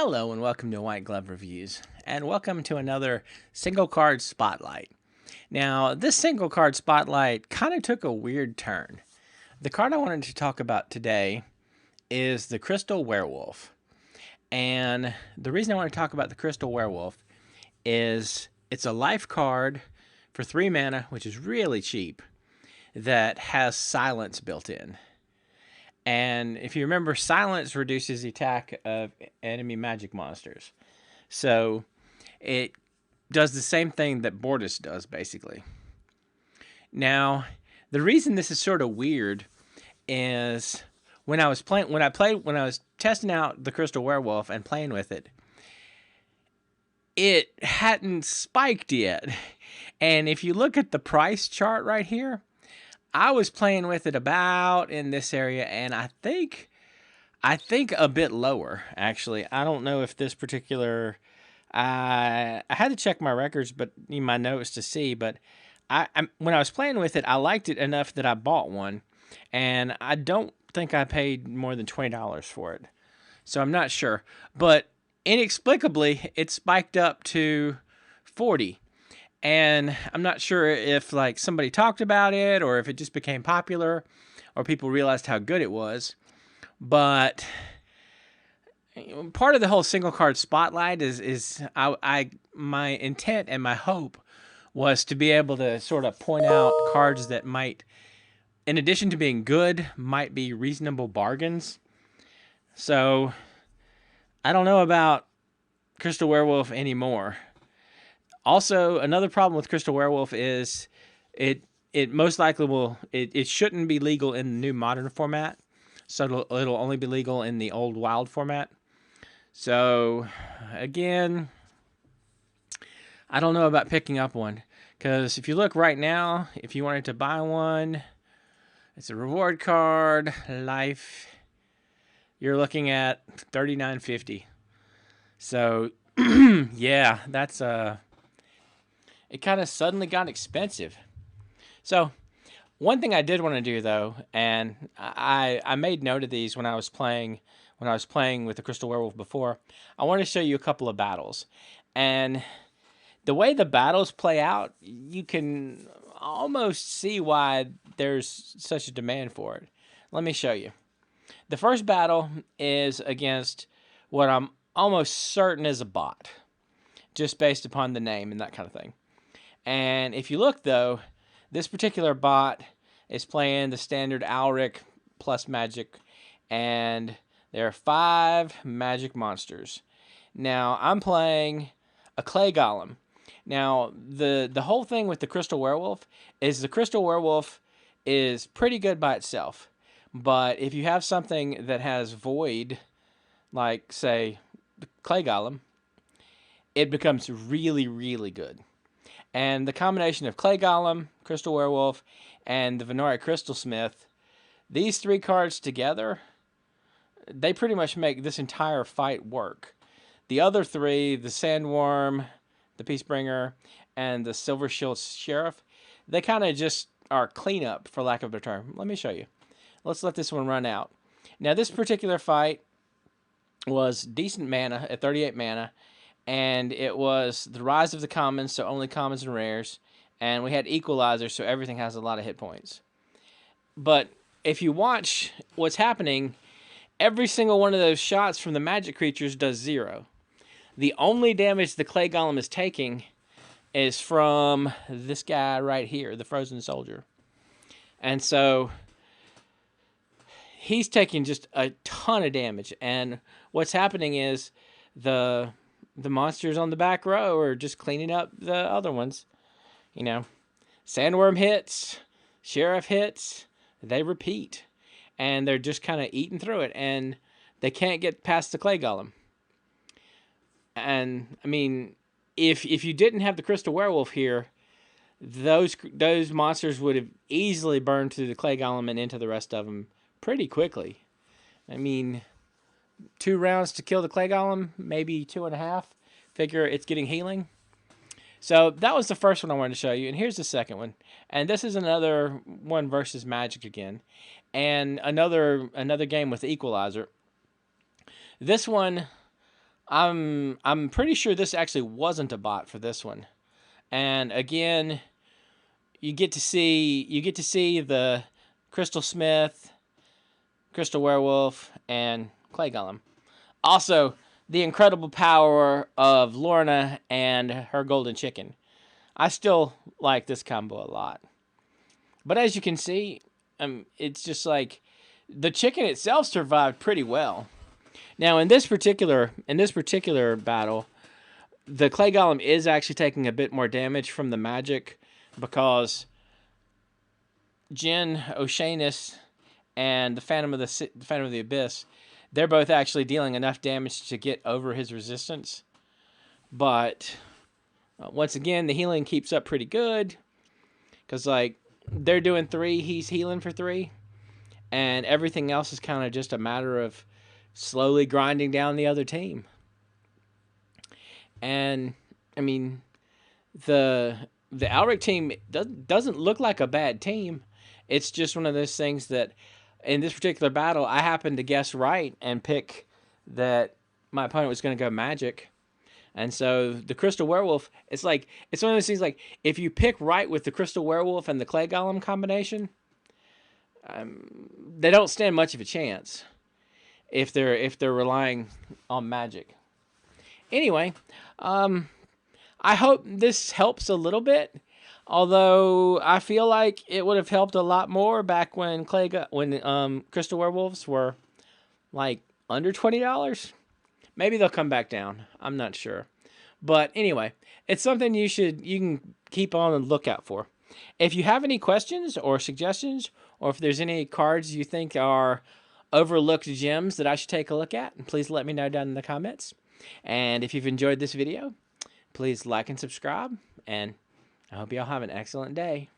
Hello and welcome to White Glove Reviews, and welcome to another single card spotlight. Now, this single card spotlight kind of took a weird turn. The card I wanted to talk about today is the Crystal Werewolf. And the reason I want to talk about the Crystal Werewolf is it's a life card for 3 mana, which is really cheap, that has silence built in. And if you remember, silence reduces the attack of enemy magic monsters. So it does the same thing that Bortus does, basically. Now, the reason this is sort of weird is when I was testing out the Crystal Werewolf and playing with it, it hadn't spiked yet. And if you look at the price chart right here, I was playing with it about in this area, and I think a bit lower, actually. I don't know if this particular... I had to check my records, but in my notes to see, but when I was playing with it, I liked it enough that I bought one, and I don't think I paid more than $20 for it. So I'm not sure. But inexplicably, it spiked up to 40. And I'm not sure if like somebody talked about it or if it just became popular or people realized how good it was. But part of the whole single card spotlight is my intent and my hope was to be able to sort of point out cards that might, in addition to being good, might be reasonable bargains. So I don't know about Crystal Werewolf anymore. Also, another problem with Crystal Werewolf is it most likely will... It shouldn't be legal in the new modern format. So it'll only be legal in the old wild format. So, again, I don't know about picking up one. Because if you look right now, if you wanted to buy one, it's a reward card, life. You're looking at $39.50. So, yeah, that's it kind of suddenly got expensive. So one thing I did want to do though, and I made note of these when I was playing with the Crystal Werewolf before, I want to show you a couple of battles. And the way the battles play out, you can almost see why there's such a demand for it. Let me show you. The first battle is against what I'm almost certain is a bot, just based upon the name and that kind of thing. And if you look, though, this particular bot is playing the standard Alric plus magic, and there are 5 magic monsters. Now, I'm playing a clay golem. Now, the whole thing with the Crystal Werewolf is the Crystal Werewolf is pretty good by itself. But if you have something that has void, like, say, the clay golem, it becomes really, really good. And the combination of Clay Golem, Crystal Werewolf, and the Venori Crystal Smith, these 3 cards together, they pretty much make this entire fight work. The other 3, the Sandworm, the Peacebringer, and the Silver Shield Sheriff, they kind of just are cleanup, for lack of a better term. Let me show you. Let's let this one run out. Now, this particular fight was decent mana at 38 mana. And it was the Rise of the Commons, so only commons and rares. And we had Equalizer, so everything has a lot of hit points. But if you watch what's happening, every single one of those shots from the magic creatures does 0. The only damage the Clay Golem is taking is from this guy right here, the Frozen Soldier. And so he's taking just a ton of damage. And what's happening is the monsters on the back row are just cleaning up the other ones. You know, Sandworm hits, Sheriff hits, they repeat. And they're just kind of eating through it. And they can't get past the Clay Golem. And, I mean, if you didn't have the Crystal Werewolf here, those monsters would have easily burned through the Clay Golem and into the rest of them pretty quickly. I mean, 2 rounds to kill the Clay Golem, maybe 2.5. Figure it's getting healing. So that was the first one I wanted to show you. And here's the second one. And this is another one versus Magic again. And another game with Equalizer. This one, I'm pretty sure this actually wasn't a bot for this one. And again, you get to see the Crystal Smith, Crystal Werewolf, and Clay Golem. Also, the incredible power of Lorna and her golden chicken. I still like this combo a lot. But as you can see, it's just like the chicken itself survived pretty well. Now in this particular battle, the Clay Golem is actually taking a bit more damage from the magic because Jin Oceanus and the Phantom of the Abyss, they're both actually dealing enough damage to get over his resistance. But once again, the healing keeps up pretty good because like they're doing 3, he's healing for 3, and everything else is kind of just a matter of slowly grinding down the other team. And I mean, the Alric team doesn't look like a bad team. It's just one of those things that in this particular battle, I happened to guess right and pick that my opponent was going to go magic. And so the Crystal Werewolf, it's one of those things like if you pick right with the Crystal Werewolf and the Clay Golem combination, they don't stand much of a chance if they're relying on magic. Anyway, I hope this helps a little bit. Although I feel like it would have helped a lot more back when Crystal Werewolves were like under $20. Maybe they'll come back down. I'm not sure. But anyway, it's something you can keep on the lookout for. If you have any questions or suggestions, or if there's any cards you think are overlooked gems that I should take a look at, please let me know down in the comments. And if you've enjoyed this video, please like and subscribe, and I hope y'all have an excellent day.